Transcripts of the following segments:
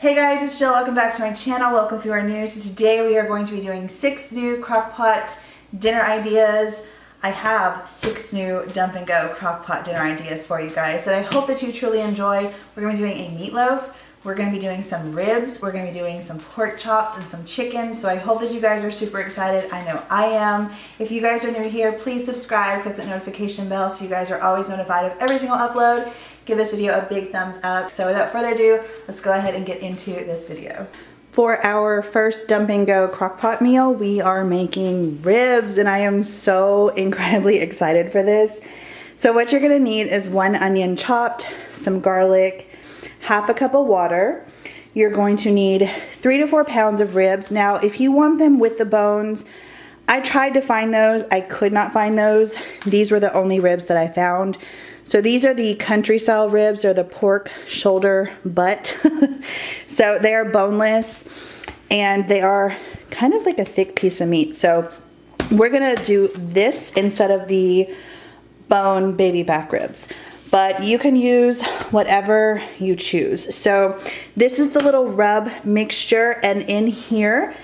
Hey guys, it's Jill. Welcome back to my channel. Welcome if you are new. So today we are going to be doing 6 new crockpot dinner ideas. I have 6 new dump and go crockpot dinner ideas for you guys that I hope that you truly enjoy. We're going to be doing a meatloaf. We're going to be doing some ribs. We're going to be doing some pork chops and some chicken. So I hope that you guys are super excited. I know I am. If you guys are new here, please subscribe, click the notification bell so you guys are always notified of every single upload. Give this video a big thumbs up. So without further ado, let's go ahead and get into this video. For our first dump and go crockpot meal, we are making ribs, and I am so incredibly excited for this. So what you're gonna need is 1 onion chopped, some garlic, half a cup of water. You're going to need 3 to 4 pounds of ribs. Now, if you want them with the bones, I tried to find those. I could not find those. These were the only ribs that I found. So these are the country style ribs, or the pork shoulder butt. So they are boneless and they are kind of like a thick piece of meat. So we're gonna do this instead of the bone baby back ribs, but you can use whatever you choose. So this is the little rub mixture, and in here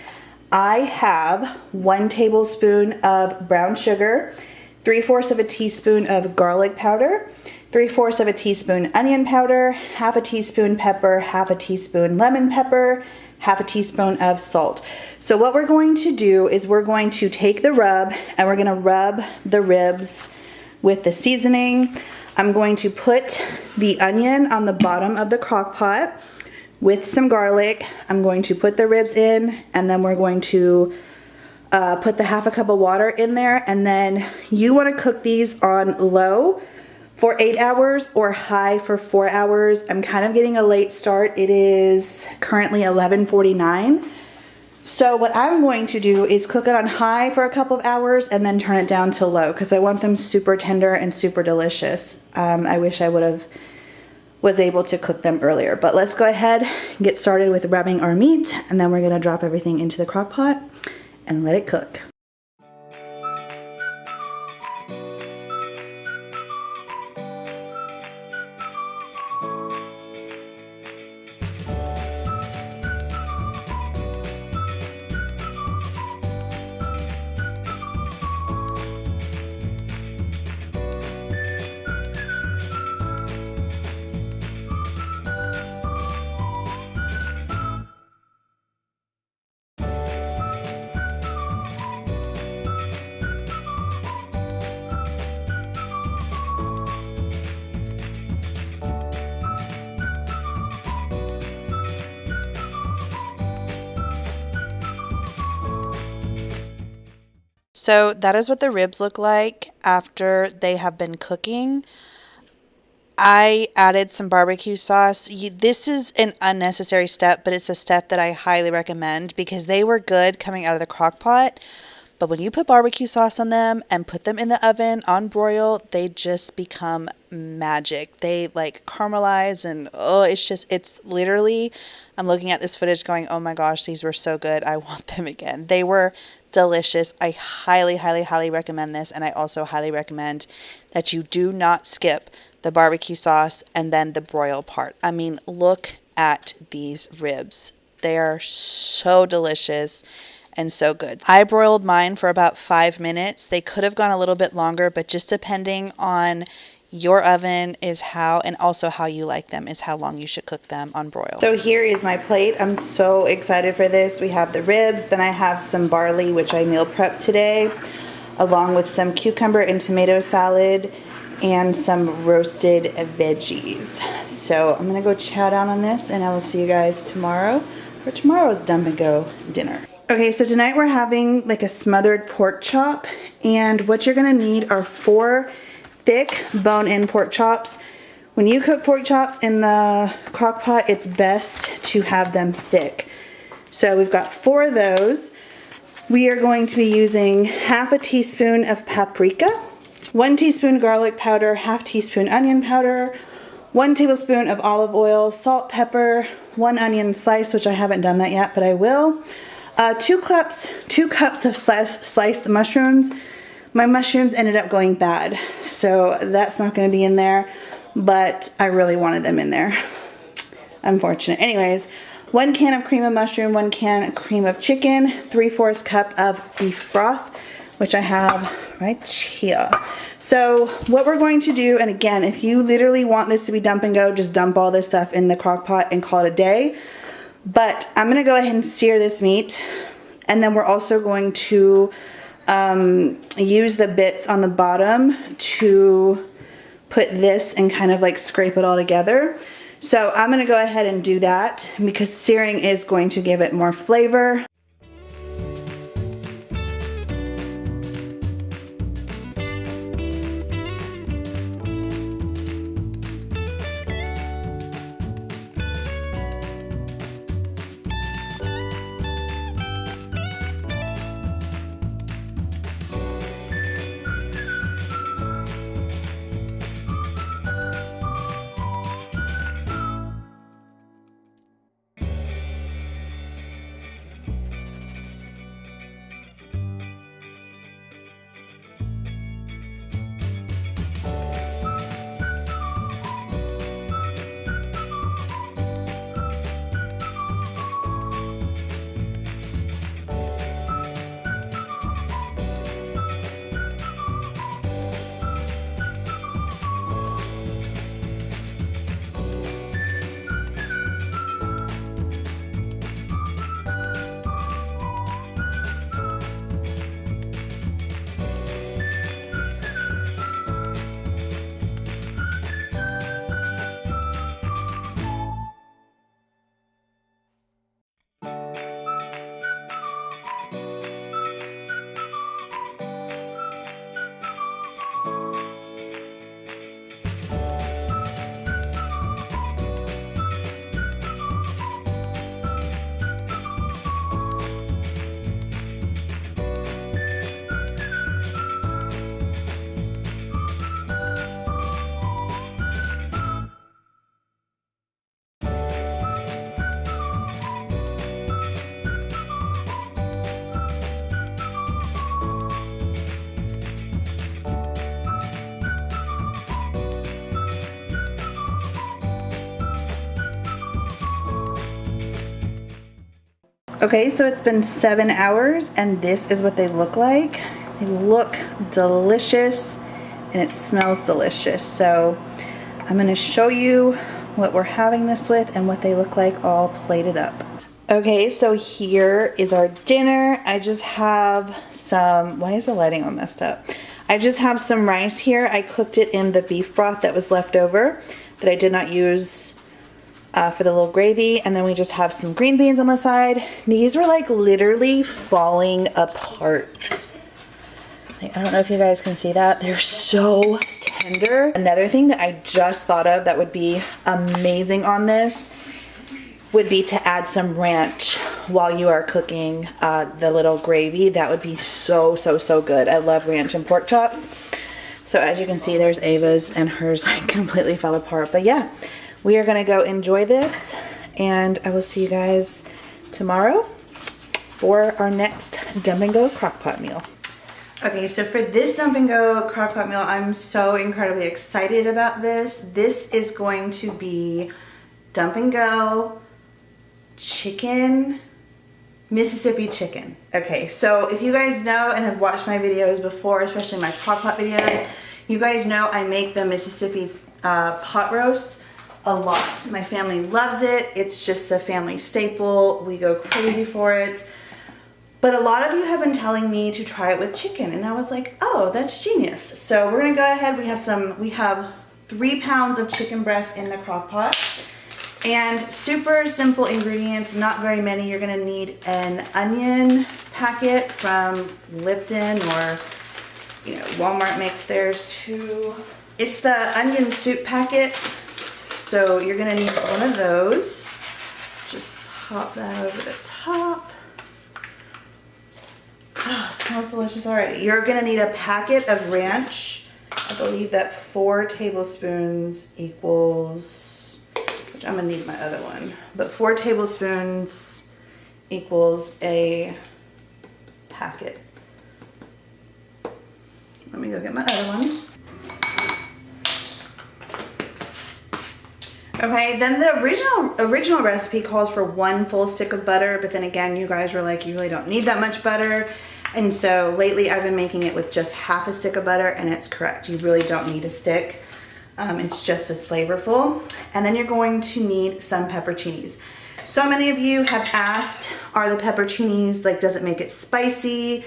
I have 1 tablespoon of brown sugar, 3/4 of a teaspoon of garlic powder, 3/4 of a teaspoon onion powder, half a teaspoon pepper, half a teaspoon lemon pepper, half a teaspoon of salt. So what we're going to do is we're going to take the rub and we're gonna rub the ribs with the seasoning. I'm going to put the onion on the bottom of the crock pot with some garlic. I'm going to put the ribs in, and then we're going to put the half a cup of water in there, and then you want to cook these on low for 8 hours or high for 4 hours. I'm kind of getting a late start. It is currently 11:49. So what I'm going to do is cook it on high for a couple of hours and then turn it down to low, because I want them super tender and super delicious. I wish I was able to cook them earlier, but let's go ahead and get started with rubbing our meat, and then we're going to drop everything into the crock pot and let it cook. So that is what the ribs look like after they have been cooking. I added some barbecue sauce. This is an unnecessary step, but it's a step that I highly recommend because they were good coming out of the crock pot. But when you put barbecue sauce on them and put them in the oven on broil, they just become magic. They like caramelize, and oh, it's literally, I'm looking at this footage going, oh my gosh, these were so good. I want them again. They were delicious. I highly, highly, highly recommend this. And I also highly recommend that you do not skip the barbecue sauce and then the broil part. I mean, look at these ribs. They are so delicious and so good. I broiled mine for about 5 minutes. They could have gone a little bit longer, but just depending on your oven is how, and also how you like them, is how long you should cook them on broil. So here is my plate. I'm so excited for this. We have the ribs, then I have some barley, which I meal prepped today, along with some cucumber and tomato salad and some roasted veggies. So I'm gonna go chow down on this, and I will see you guys tomorrow for tomorrow's dump and go dinner. Okay, so tonight we're having like a smothered pork chop, and what you're gonna need are 4 thick bone-in pork chops. When you cook pork chops in the crock pot, it's best to have them thick. So we've got 4 of those. We are going to be using half a teaspoon of paprika, 1 teaspoon garlic powder, half teaspoon onion powder, 1 tablespoon of olive oil, salt, pepper, 1 onion slice, which I haven't done that yet, but I will. 2 cups of sliced mushrooms. My mushrooms ended up going bad, so that's not going to be in there, but I really wanted them in there. Unfortunate. Anyways, 1 can of cream of mushroom, 1 can of cream of chicken, 3/4 cup of beef broth, which I have right here. So what we're going to do, and again, if you literally want this to be dump and go, just dump all this stuff in the crock pot and call it a day. But I'm gonna go ahead and sear this meat, and then we're also going to use the bits on the bottom to put this and kind of like scrape it all together. So I'm gonna go ahead and do that because searing is going to give it more flavor. Okay, so it's been 7 hours and this is what they look like. They look delicious and it smells delicious. So I'm gonna show you what we're having this with and what they look like all plated up. Okay, so here is our dinner. I just have some, why is the lighting all messed up? I just have some rice here. I cooked it in the beef broth that was left over that I did not use for the little gravy, and then we just have some green beans on the side. These were like literally falling apart. I don't know if you guys can see that. They're so tender. Another thing that I just thought of that would be amazing on this would be to add some ranch while you are cooking the little gravy. That would be so good. I love ranch and pork chops. So as you can see, there's Ava's and hers like completely fell apart. But yeah, we are gonna go enjoy this and I will see you guys tomorrow for our next dump and go crock pot meal. Okay, so for this dump and go crock pot meal, I'm so incredibly excited about this. This is going to be dump and go chicken, Mississippi chicken. Okay, so if you guys know and have watched my videos before, especially my crock pot videos, you guys know I make the Mississippi pot roast a lot. My family loves it. It's just a family staple. We go crazy for it. But a lot of you have been telling me to try it with chicken, and I was like, oh, that's genius. So we're gonna go ahead. We have 3 pounds of chicken breast in the crock pot. And super simple ingredients, not very many. You're gonna need an onion packet from Lipton, or you know, Walmart makes theirs too. It's the onion soup packet. So you're gonna need one of those. Just pop that over the top. Oh, it smells delicious already. You're gonna need a packet of ranch. I believe that 4 tablespoons equals, which I'm gonna need my other one, but 4 tablespoons equals a packet. Let me go get my other one. Okay, then the original recipe calls for 1 full stick of butter, but then again, you guys were like, you really don't need that much butter. And so lately I've been making it with just half a stick of butter, and it's correct. You really don't need a stick. It's just as flavorful. And then you're going to need some pepperoncinis. So many of you have asked, are the pepperoncinis, like, does it make it spicy?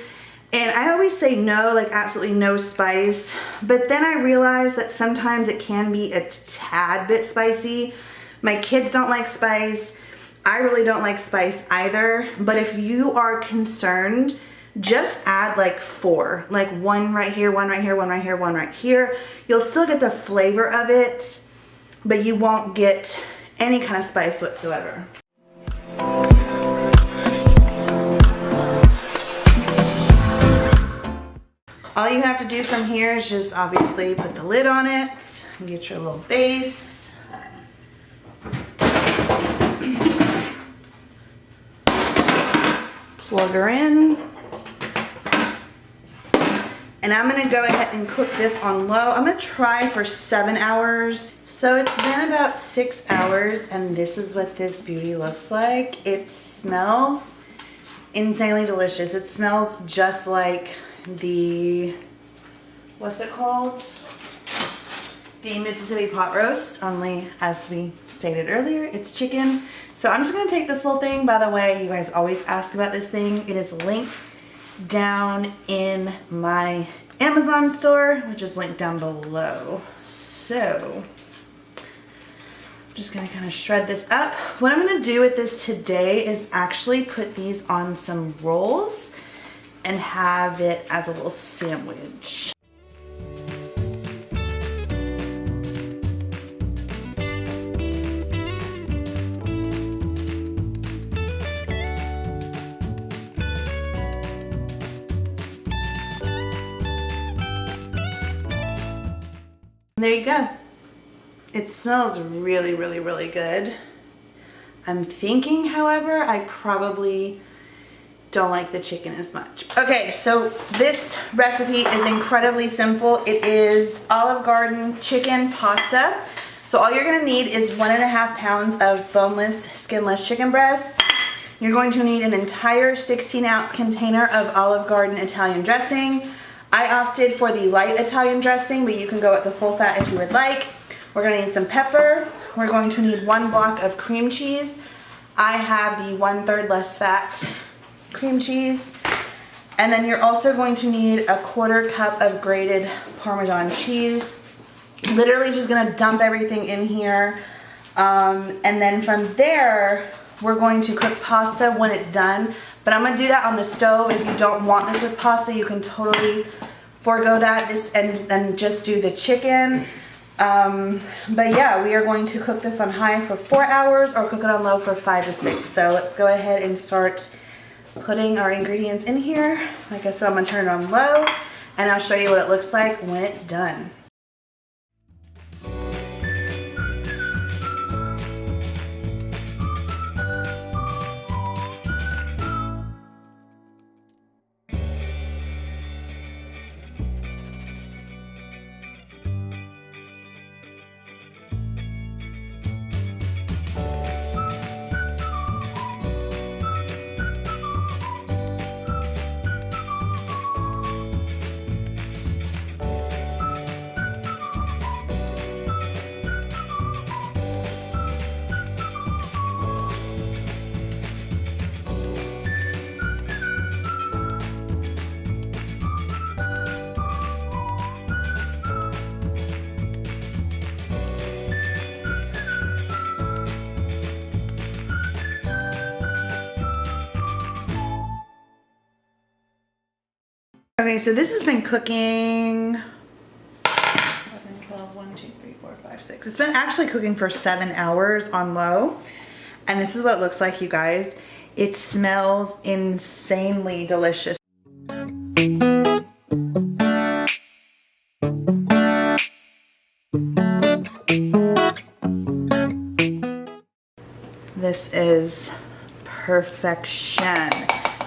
And I always say no, like absolutely no spice. But then I realize that sometimes it can be a tad bit spicy. My kids don't like spice. I really don't like spice either. But if you are concerned, just add like 4, like 1 right here, 1 right here, 1 right here, 1 right here. You'll still get the flavor of it, but you won't get any kind of spice whatsoever. All you have to do from here is just obviously put the lid on it and get your little base. Plug her in. And I'm gonna go ahead and cook this on low. I'm gonna try for 7 hours. So it's been about 6 hours, and this is what this beauty looks like. It smells insanely delicious. It smells just like the, what's it called? The Mississippi pot roast, only as we stated earlier, it's chicken. So I'm just gonna take this little thing. By the way, you guys always ask about this thing. It is linked down in my Amazon store, which is linked down below. So I'm just gonna kind of shred this up. What I'm gonna do with this today is actually put these on some rolls and have it as a little sandwich. There you go. It smells really, really, really good. I'm thinking, however, I probably don't like the chicken as much. Okay, so this recipe is incredibly simple. It is Olive Garden chicken pasta. So all you're gonna need is 1.5 pounds of boneless, skinless chicken breasts. You're going to need an entire 16-ounce container of Olive Garden Italian dressing. I opted for the light Italian dressing, but you can go with the full fat if you would like. We're gonna need some pepper. We're going to need 1 block of cream cheese. I have the 1/3 less fat cream cheese. And then you're also going to need a 1/4 cup of grated Parmesan cheese. Literally just gonna dump everything in here. And then from there, we're going to cook pasta when it's done. But I'm gonna do that on the stove. If you don't want this with pasta, you can totally forego that and just do the chicken. But yeah, we are going to cook this on high for 4 hours or cook it on low for 5 to 6. So let's go ahead and start putting our ingredients in here. Like I said, I'm gonna turn it on low and I'll show you what it looks like when it's done. Okay, so this has been cooking 11, 12, 1, 2, 3, 4, 5, 6. It's been actually cooking for 7 hours on low. And this is what it looks like, you guys. It smells insanely delicious. This is perfection.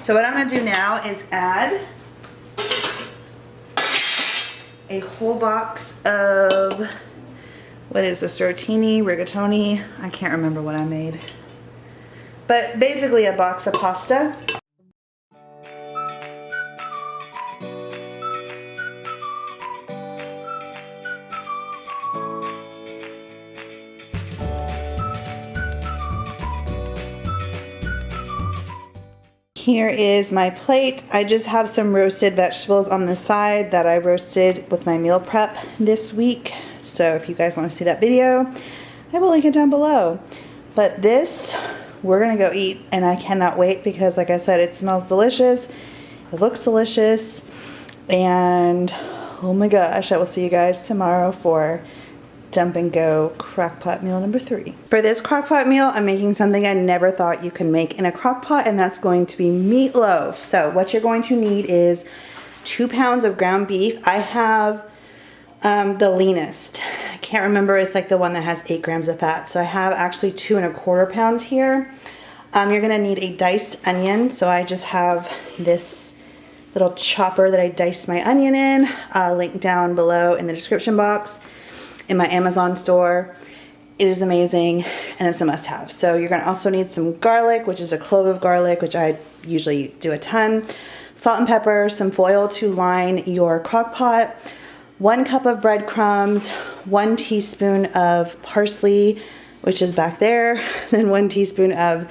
So what I'm gonna do now is add a whole box of what is this, rotini, rigatoni? I can't remember what I made. But basically a box of pasta. Here is my plate. I just have some roasted vegetables on the side that I roasted with my meal prep this week. So if you guys want to see that video, I will link it down below. But this, we're gonna go eat, and I cannot wait because, like I said, it smells delicious. It looks delicious. And oh my gosh, I will see you guys tomorrow for dump and go crock pot meal number 3. For this crock pot meal, I'm making something I never thought you could make in a crock pot, and that's going to be meatloaf. So what you're going to need is 2 pounds of ground beef. I have the leanest. I can't remember, it's like the one that has 8 grams of fat. So I have actually 2 1/4 pounds here. You're gonna need a diced onion. So I just have this little chopper that I diced my onion in. Link down below in the description box. In my Amazon store. It is amazing and it's a must-have. So you're gonna also need some garlic, which is a clove of garlic, which I usually do a ton. Salt and pepper, some foil to line your crock pot, 1 cup of breadcrumbs, 1 teaspoon of parsley, which is back there, then 1 teaspoon of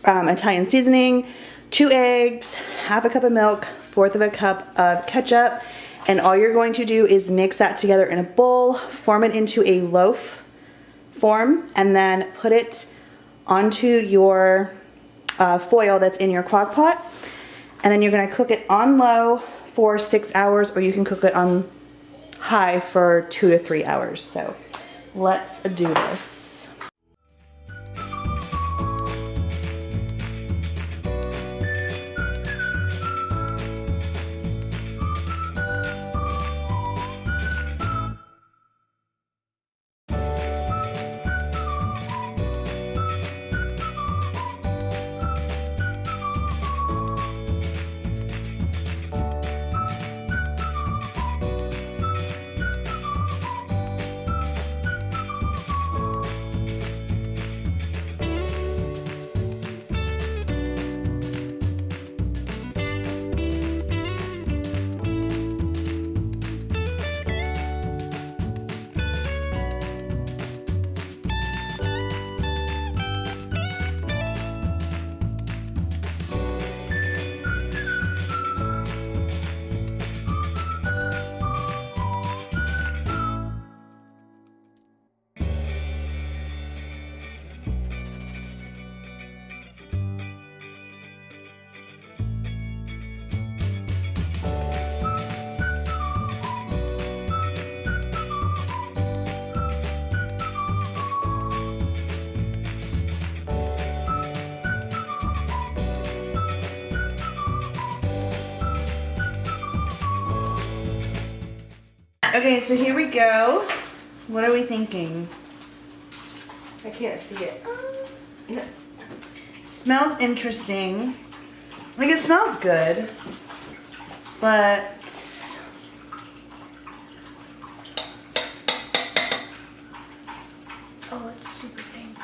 Italian seasoning, 2 eggs, 1/2 cup of milk, 1/4 cup of ketchup. And all you're going to do is mix that together in a bowl, form it into a loaf form, and then put it onto your foil that's in your crock pot. And then you're gonna cook it on low for 6 hours, or you can cook it on high for 2 to 3 hours. So let's do this. Okay, so here we go. What are we thinking? I can't see it. Smells interesting. Like, it smells good, but oh, it's super pink.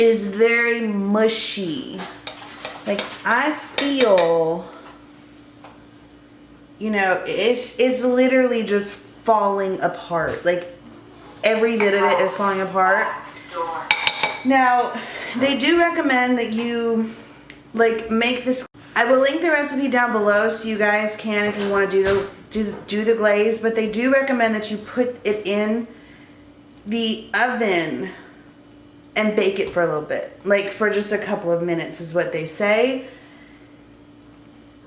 it is very mushy. Like, I feel, you know, it's literally just falling apart. Like, every bit of it is falling apart. Now, they do recommend that you, like, make this. I will link the recipe down below so you guys can, if you want to do the glaze, but they do recommend that you put it in the oven and bake it for a little bit. Like, for just a couple of minutes is what they say.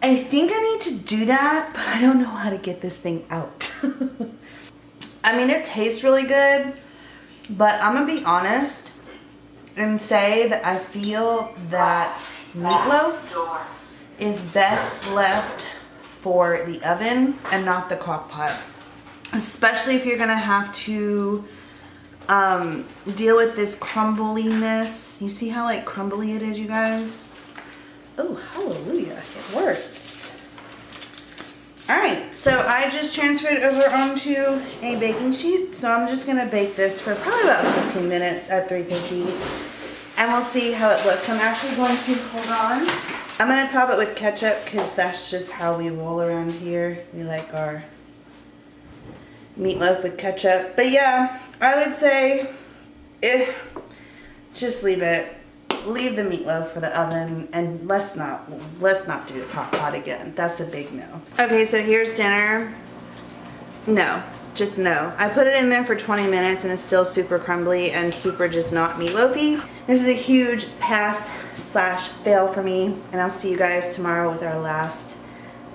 I think I need to do that, but I don't know how to get this thing out. I mean, it tastes really good, but I'm gonna be honest and say that I feel that meatloaf is best left for the oven and not the crock pot. Especially if you're gonna have to deal with this crumbliness. You see how, like, crumbly it is, you guys? Oh, hallelujah, it works. Alright, so I just transferred over onto a baking sheet. So I'm just gonna bake this for probably about 15 minutes at 350. And we'll see how it looks. I'm actually going to, hold on. I'm gonna top it with ketchup because that's just how we roll around here. We like our meatloaf with ketchup. But yeah, I would say, just leave it. Leave the meatloaf for the oven, and let's not do the crock pot again. That's a big no. Okay, so here's dinner. No, just no. I put it in there for 20 minutes and it's still super crumbly and super just not meatloafy. This is a huge pass slash fail for me, and I'll see you guys tomorrow with our last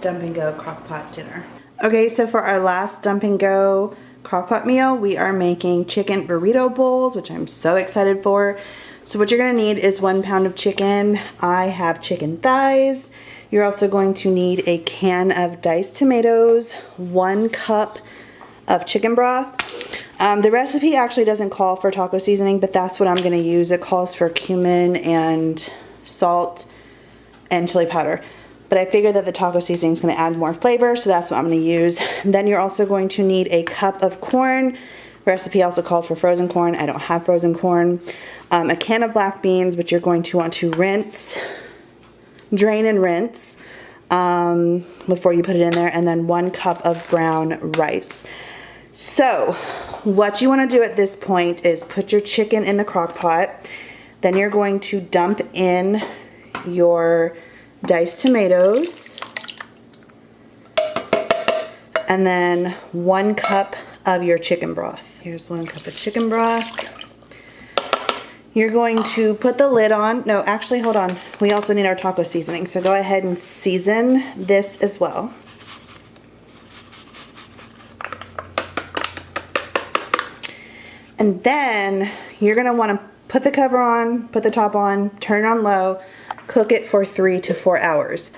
dump and go crock pot dinner. Okay, so for our last dump and go crock pot meal, we are making chicken burrito bowls, which I'm so excited for. So what you're gonna need is 1 pound of chicken. I have chicken thighs. You're also going to need a can of diced tomatoes, 1 cup of chicken broth. The recipe actually doesn't call for taco seasoning, but that's what I'm gonna use. It calls for cumin and salt and chili powder. But I figured that the taco seasoning is gonna add more flavor, so that's what I'm gonna use. Then you're also going to need a cup of corn. Recipe also calls for frozen corn. I don't have frozen corn. A can of black beans, which you're going to want to drain and rinse before you put it in there, and then 1 cup of brown rice. So what you want to do at this point is put your chicken in the crock pot. Then you're going to dump in your diced tomatoes, and then 1 cup of your chicken broth. Here's 1 cup of chicken broth. You're going to put the lid on. No, actually, hold on. We also need our taco seasoning, so go ahead and season this as well. And then you're gonna wanna put the cover on, put the top on, turn it on low, cook it for 3 to 4 hours.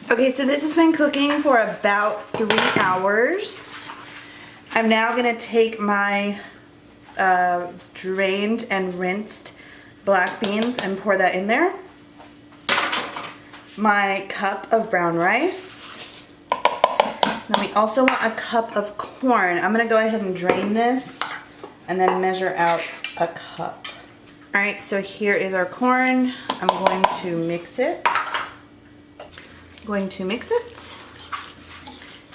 Okay, so this has been cooking for about 3 hours. I'm now gonna take my drained and rinsed black beans and pour that in there. My cup of brown rice. Then we also want a cup of corn. I'm gonna go ahead and drain this and then measure out a cup. All right, so here is our corn. I'm going to mix it.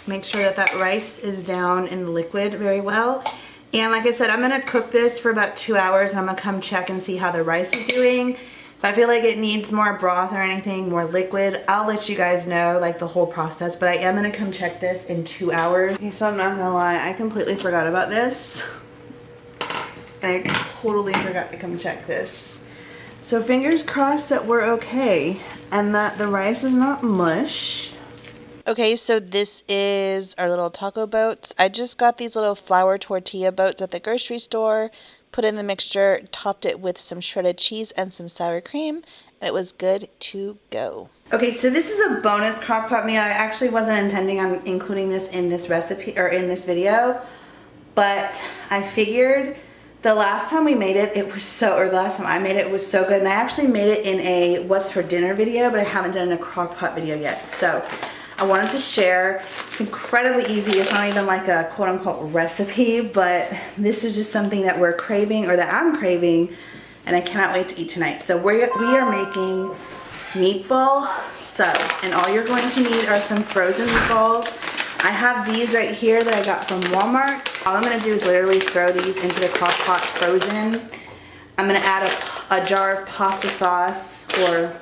Make sure that that rice is down in the liquid very well. And like I said, I'm gonna cook this for about 2 hours, and I'm gonna come check and see how the rice is doing. If I feel like it needs more broth or anything, more liquid, I'll let you guys know, like, the whole process, but I am gonna come check this in 2 hours. Okay, so I'm not gonna lie, I completely forgot about this. And I totally forgot to come check this. So fingers crossed that we're okay and that the rice is not mush. Okay, so this is our little taco boats. I just got these little flour tortilla boats at the grocery store, put in the mixture, topped it with some shredded cheese and some sour cream, and it was good to go. Okay, so this is a bonus crock pot meal. I actually wasn't intending on including this in this recipe or in this video, but I figured the last time we made it, the last time I made it, it was so good. And I actually made it in a what's for dinner video, but I haven't done a crock pot video yet. So I wanted to share. It's incredibly easy. It's not even like a quote unquote recipe, but this is just something that we're craving, or that I'm craving, and I cannot wait to eat tonight. So we are making meatball subs, and all you're going to need are some frozen meatballs. I have these right here that I got from Walmart. All I'm gonna do is literally throw these into the crock pot frozen. I'm gonna add a jar of pasta sauce, or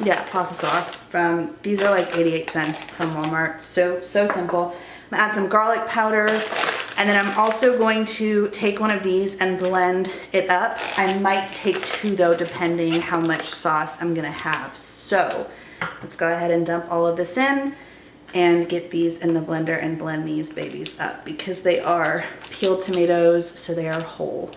yeah, pasta sauce from, these are like 88 cents from Walmart. So simple. I'm gonna add some garlic powder, and then I'm also going to take one of these and blend it up. I might take 2 though, depending how much sauce I'm gonna have. So let's go ahead and dump all of this in and get these in the blender and blend these babies up, because they are peeled tomatoes, so they are whole.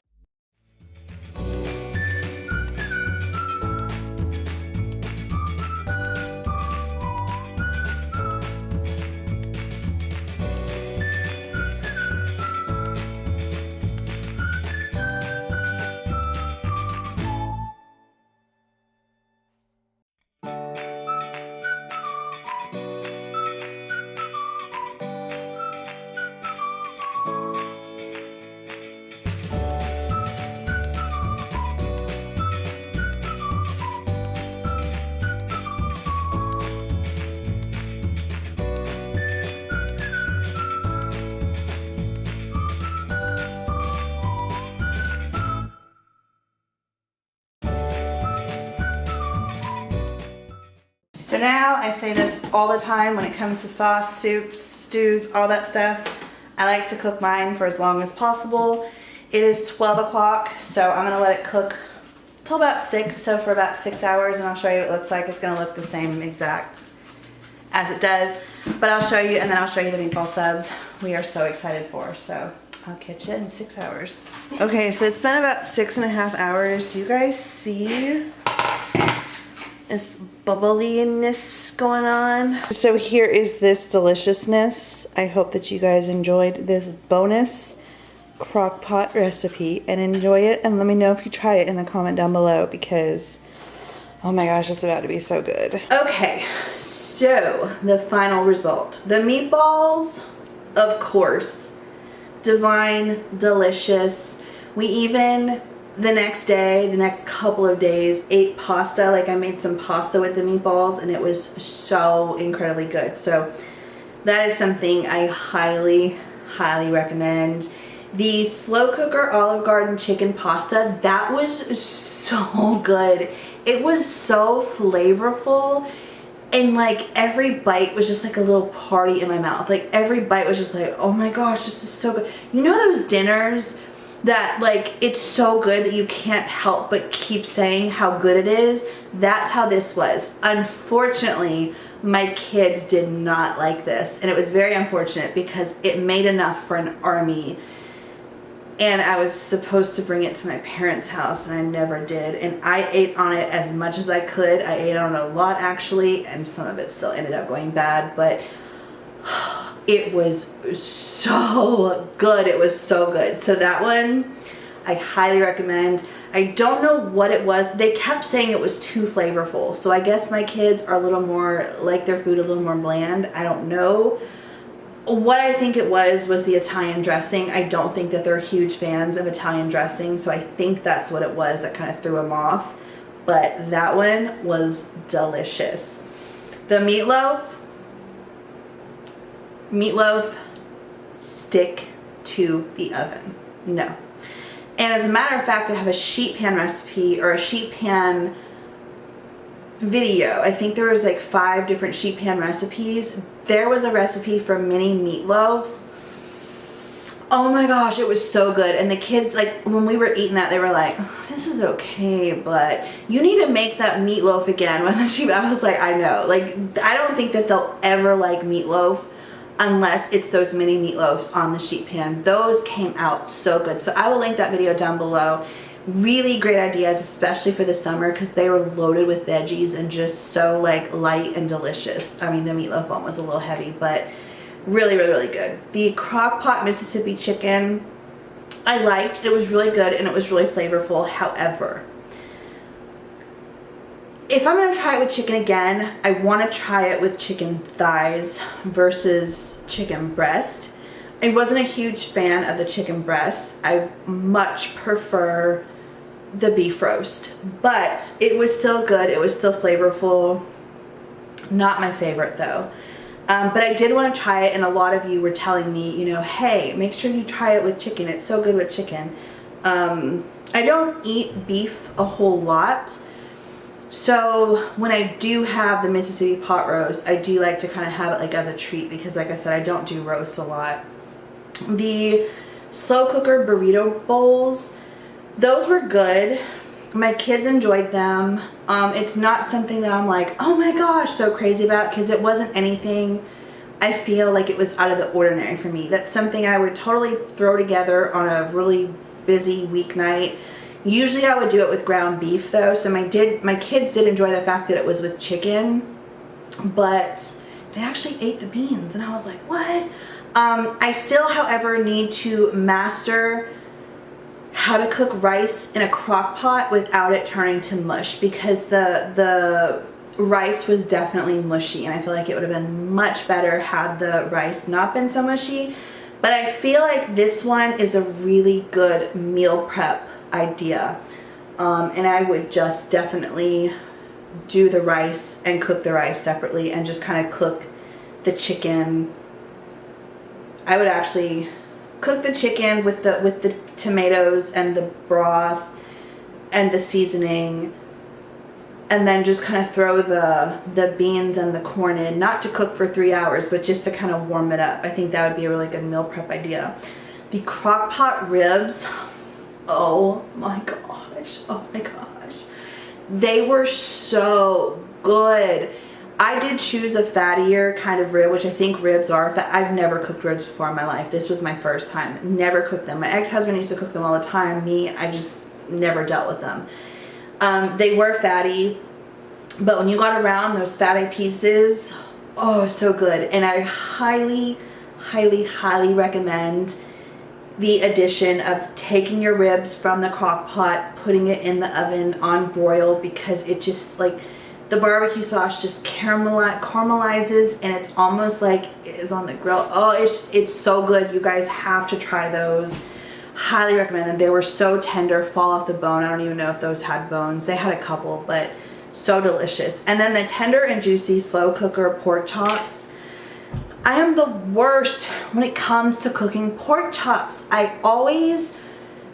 So now I say this all the time when it comes to sauce, soups, stews, all that stuff. I like to cook mine for as long as possible. It is 12 o'clock, so I'm gonna let it cook till about 6, so for about 6 hours, and I'll show you what it looks like. It's gonna look the same exact as it does, but I'll show you, and then I'll show you the meatball subs we are so excited for, so I'll catch you in 6 hours. Okay, so it's been about 6.5 hours. Do you guys see this bubbliness going on? So here is this deliciousness. I hope that you guys enjoyed this bonus crock pot recipe and enjoy it, and let me know if you try it in the comment down below, because oh my gosh, it's about to be so good. Okay, so the final result. The meatballs, of course, divine, delicious. We even the next day, the next couple of days, ate pasta. Like I made some pasta with the meatballs and it was so incredibly good. So that is something I highly, highly recommend. The slow cooker Olive Garden chicken pasta, that was so good. It was so flavorful, and like every bite was just like a little party in my mouth. Like every bite was just like, oh my gosh, this is so good. You know those dinners that like it's so good that you can't help but keep saying how good it is? That's how this was. Unfortunately, my kids did not like this, and it was very unfortunate because it made enough for an army. And I was supposed to bring it to my parents' house, and I never did. And I ate on it as much as I could. I ate on it a lot, actually, and some of it still ended up going bad. But it was so good. It was so good. So that one, I highly recommend. I don't know what it was. They kept saying it was too flavorful. So I guess my kids are a little more, like their food a little more bland. I don't know. What I think it was the Italian dressing. I don't think that they're huge fans of Italian dressing, so I think that's what it was that kind of threw them off. But that one was delicious. The meatloaf, stick to the oven. No. And as a matter of fact, I have a sheet pan recipe, or a sheet pan video. I think there was like 5 different sheet pan recipes. There was a recipe for mini meatloaves. Oh my gosh, it was so good. And the kids, like when we were eating that, they were like, oh, this is okay, but you need to make that meatloaf again. I was like, I know. Like, I don't think that they'll ever like meatloaf unless it's those mini meatloaves on the sheet pan. Those came out so good. So I will link that video down below. Really great ideas, especially for the summer, because they were loaded with veggies and just so like light and delicious. I mean, the meatloaf one was a little heavy, but really, really, really good. The crock pot Mississippi chicken, I liked. It was really good and it was really flavorful. However, if I'm going to try it with chicken again, I want to try it with chicken thighs versus chicken breast. I wasn't a huge fan of the chicken breast. I much prefer the beef roast, but it was still good. It was still flavorful. Not my favorite though. But I did want to try it, and a lot of you were telling me, you know, hey, make sure you try it with chicken. It's so good with chicken. I don't eat beef a whole lot, so when I do have the Mississippi pot roast, I do like to kind of have it like as a treat, because like I said, I don't do roast a lot. The slow cooker burrito bowls, those were good. My kids enjoyed them. It's not something that I'm like, oh my gosh, so crazy about, because it wasn't anything I feel like it was out of the ordinary for me. That's something I would totally throw together on a really busy weeknight. Usually I would do it with ground beef though, so my kids did enjoy the fact that it was with chicken, but they actually ate the beans, and I was like, what? I still, however, need to master how to cook rice in a crock pot without it turning to mush, because the rice was definitely mushy, and I feel like it would have been much better had the rice not been so mushy. But I feel like this one is a really good meal prep idea, and I would just definitely do the rice and cook the rice separately and just kind of cook the chicken. I would actually cook the chicken with the tomatoes and the broth and the seasoning, and then just kind of throw the beans and the corn in, not to cook for 3 hours, but just to kind of warm it up. I think that would be a really good meal prep idea. The crock pot ribs, oh my gosh, oh my gosh. They were so good. I did choose a fattier kind of rib, which I think ribs are fat. I've never cooked ribs before in my life. This was my first time. Never cooked them. My ex-husband used to cook them all the time. Me, I just never dealt with them. They were fatty, but when you got around those fatty pieces, oh, so good. And I highly, highly, highly recommend the addition of taking your ribs from the crock pot, putting it in the oven on broil, because it just like the barbecue sauce just caramelizes, and it's almost like it is on the grill. Oh, it's so good. You guys have to try those. Highly recommend them. They were so tender, fall off the bone. I don't even know if those had bones. They had a couple, but so delicious. And then the tender and juicy slow cooker pork chops. I am the worst when it comes to cooking pork chops. They're always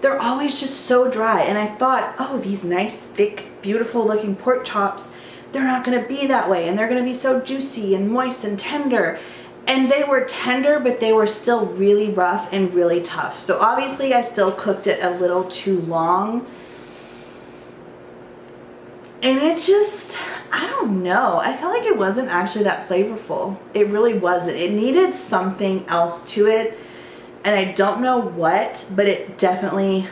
just so dry. And I thought, oh, these nice, thick, beautiful looking pork chops, they're not gonna be that way. And they're gonna be so juicy and moist and tender. And they were tender, but they were still really rough and really tough. So obviously I still cooked it a little too long. And it just, I don't know. I felt like it wasn't actually that flavorful. It really wasn't. It needed something else to it. And I don't know what, but it definitely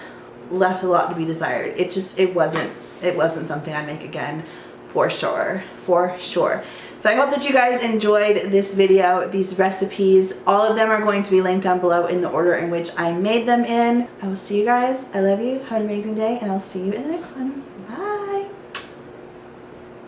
left a lot to be desired. It wasn't something I'd make again, for sure, for sure. So I hope that you guys enjoyed this video, these recipes. All of them are going to be linked down below in the order in which I made them in. I will see you guys. I love you. Have an amazing day, and I'll see you in the next one. Bye.